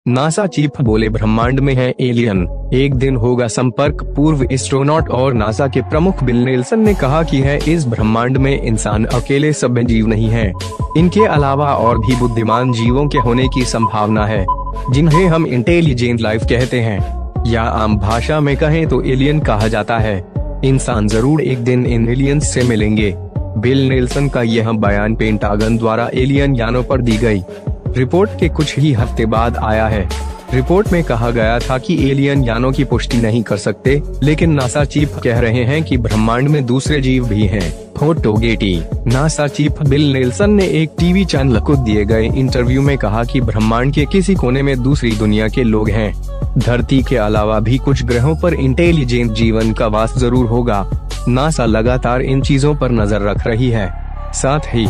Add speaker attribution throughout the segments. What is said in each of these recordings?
Speaker 1: NASA chief बोले ब्रह्मांड में है एलियन, एक दिन होगा संपर्क। पूर्व एस्ट्रोनॉट और नासा के प्रमुख बिल नेल्सन ने कहा कि है इस ब्रह्मांड में इंसान अकेले सभ्य जीव नहीं है, इनके अलावा और भी बुद्धिमान जीवों के होने की संभावना है, जिन्हें हम इंटेलिजेंट लाइफ कहते हैं, या आम भाषा में कहें तो एलियन कहा जाता है। इंसान जरूर एक दिन इन एलियंस से मिलेंगे। बिल नेल्सन का यह बयान पेंटागन द्वारा एलियन यानों पर दी गई रिपोर्ट के कुछ ही हफ्ते बाद आया है। रिपोर्ट में कहा गया था कि एलियन यानों की पुष्टि नहीं कर सकते, लेकिन नासा चीफ कह रहे हैं कि ब्रह्मांड में दूसरे जीव भी हैं। Photo Getty. NASA chief bill Nelson ने एक टीवी चैनल को दिए गए इंटरव्यू में कहा कि ब्रह्मांड के किसी कोने में दूसरी दुनिया के लोग हैं। धरती के अलावा भी कुछ ग्रहों पर इंटेलिजेंट जीवन का वास जरूर होगा। नासा लगातार इन चीजों पर नजर रख रही है, साथ ही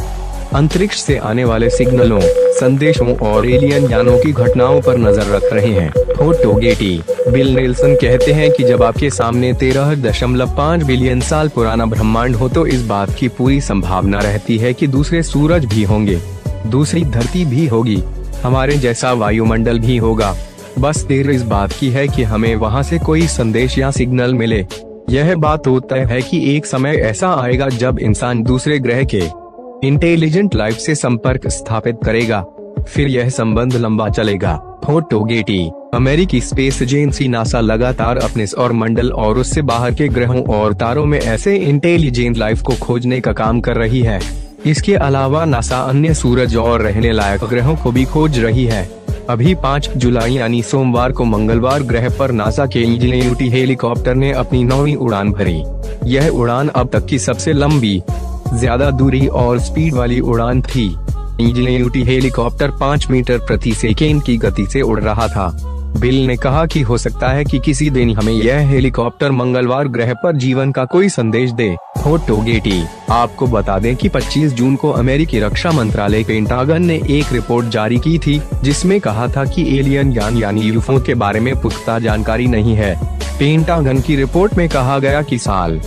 Speaker 1: अंतरिक्ष से आने वाले सिग्नलों, संदेशों और एलियन यानों की घटनाओं पर नजर रख रहे हैं। Photo Getty. बिल नेल्सन कहते हैं कि जब आपके सामने 13.5 बिलियन साल पुराना ब्रह्मांड हो तो इस बात की पूरी संभावना रहती है कि दूसरे सूरज भी होंगे, दूसरी धरती भी होगी, हमारे जैसा वायुमंडल भी होगा। बस देर इस बात की है कि हमें वहां से कोई संदेश या सिग्नल मिले। यह बात तो तय है कि एक समय ऐसा आएगा जब इंसान दूसरे ग्रह के इंटेलिजेंट लाइफ से संपर्क स्थापित करेगा, फिर यह संबंध लंबा चलेगा। Photo Getty. अमेरिकी स्पेस एजेंसी नासा लगातार अपने सौर मंडल और उससे बाहर के ग्रहों और तारों में ऐसे इंटेलिजेंट लाइफ को खोजने का काम कर रही है। इसके अलावा नासा अन्य सूरज और रहने लायक ग्रहों को भी खोज रही है। अभी 5 जुलाई यानी सोमवार को मंगलवार ग्रह पर नासा के इंजीनियरिटी हेलीकॉप्टर ने अपनी 9वीं उड़ान भरी। यह उड़ान अब तक की सबसे लंबी, ज्यादा दूरी और स्पीड वाली उड़ान थी। इंजीनियरिटी हेलीकॉप्टर 5 मीटर प्रति सेकेंड की गति से उड़ रहा था। बिल ने कहा कि हो सकता है कि किसी दिन हमें यह हेलीकॉप्टर मंगलवार ग्रह पर जीवन का कोई संदेश दे। Photo Getty. आपको बता दें कि 25 जून को अमेरिकी रक्षा मंत्रालय पेंटागन ने एक रिपोर्ट जारी की थी, जिसमें कहा था कि एलियन यान यानी यूएफओ के बारे में पुख्ता जानकारी नहीं है। पेंटागन की रिपोर्ट में कहा गया कि साल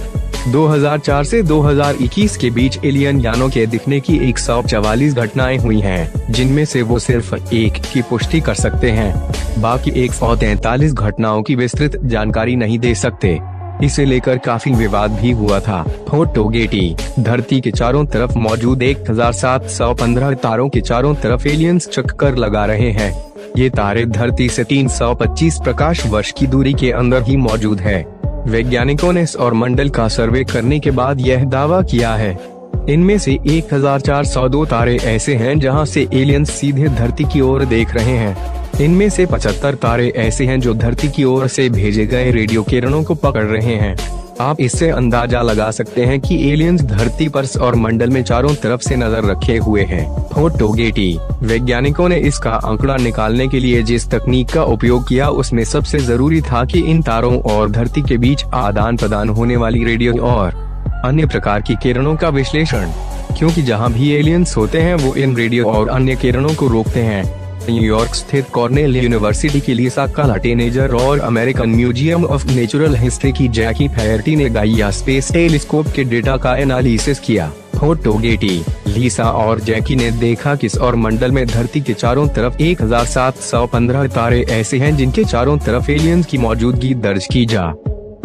Speaker 1: 2004 से 2021 के बीच एलियन यानों के दिखने की 144 घटनाएं हुई हैं, जिनमें से वो सिर्फ एक की पुष्टि कर सकते हैं। बाकी 143 घटनाओं की विस्तृत जानकारी नहीं दे सकते। इसे लेकर काफी विवाद भी हुआ था। Photo Getty. धरती के चारों तरफ मौजूद 1715 तारों के चारों तरफ एलियंस चक्कर लगा रहे हैं। ये तारे धरती से 325 प्रकाश वर्ष की दूरी के अंदर ही मौजूद है। वैज्ञानिकों ने सौर मंडल का सर्वे करने के बाद यह दावा किया है। इनमें से 1402 तारे ऐसे हैं जहां से एलियंस सीधे धरती की ओर देख रहे हैं। इनमें से 75 तारे ऐसे हैं जो धरती की ओर से भेजे गए रेडियो किरणों को पकड़ रहे हैं। आप इससे अंदाजा लगा सकते हैं कि एलियंस धरती पर सौर मंडल में चारों तरफ से नजर रखे हुए हैं। Photo Getty. वैज्ञानिकों ने इसका आंकड़ा निकालने के लिए जिस तकनीक का उपयोग किया उसमें सबसे जरूरी था कि इन तारों और धरती के बीच आदान प्रदान होने वाली रेडियो और अन्य प्रकार की किरणों का विश्लेषण, क्योंकि जहां भी एलियंस होते हैं वो इन रेडियो और अन्य किरणों को रोकते हैं। न्यूयॉर्क स्थित कॉर्नेल यूनिवर्सिटी की लिसा कालाटेनेजर और American Museum of Natural History की जैकी फेयर्टी ने गाइया स्पेस टेलीस्कोप के डेटा का एनालिसिस किया। Photo Getty. लिसा और जैकी ने देखा कि सौर मंडल में धरती के चारों तरफ 1715 तारे ऐसे हैं जिनके चारों तरफ एलियंस की मौजूदगी दर्ज की जा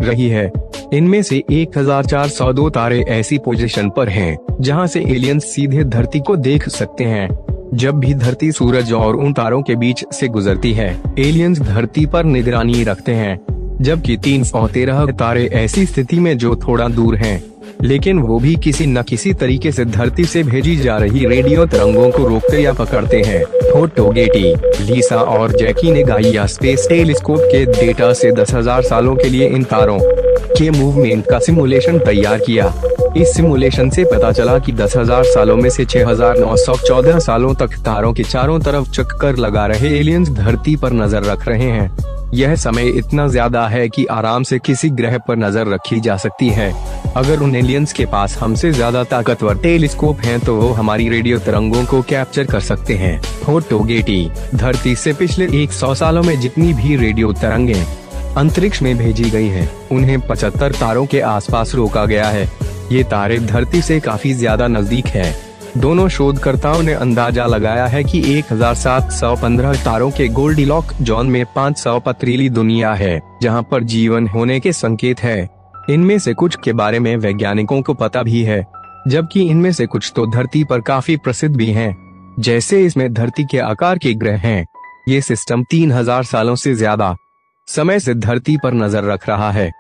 Speaker 1: रही है। इनमें से 1402 तारे ऐसी पोजीशन पर हैं जहां से एलियंस सीधे धरती को देख सकते हैं। जब भी धरती सूरज और उन तारों के बीच से गुजरती है, एलियंस धरती पर निगरानी रखते हैं, जबकि 313 तारे ऐसी स्थिति में जो थोड़ा दूर हैं, लेकिन वो भी किसी न किसी तरीके से धरती से भेजी जा रही रेडियो तरंगों को रोकते या पकड़ते हैं। Photo Getty. लिसा और जैकी ने गाइया स्पेस टेलीस्कोप के डेटा से 10,000 सालों के लिए इन तारों के मूवमेंट का सिमुलेशन तैयार किया। इस सिमुलेशन से पता चला कि 10,000 सालों में से 6,914 सालों तक तारों के चारों तरफ चक्कर लगा रहे एलियंस धरती पर नजर रख रहे हैं। यह समय इतना ज्यादा है कि आराम से किसी ग्रह पर नजर रखी जा सकती है। अगर उन एलियंस के पास हमसे ज्यादा ताकतवर टेलीस्कोप हैं तो वो हमारी रेडियो तरंगों को कैप्चर कर सकते हैं। Photo Getty. धरती से पिछले 100 सालों में जितनी भी रेडियो तरंगें अंतरिक्ष में भेजी गई हैं, उन्हें 75 तारों के आसपास रोका गया है। ये तारे धरती से काफी ज्यादा नजदीक है। दोनों शोधकर्ताओं ने अंदाजा लगाया है कि 1715 तारों के गोल्डीलॉक जोन में 500 पथरीली दुनिया है जहां पर जीवन होने के संकेत है। इनमें से कुछ के बारे में वैज्ञानिकों को पता भी है, जबकि इनमें से कुछ तो धरती पर काफी प्रसिद्ध भी हैं। जैसे इसमें धरती के आकार के ग्रह हैं। ये सिस्टम 3000 सालों से ज्यादा समय से धरती पर नजर रख रहा है।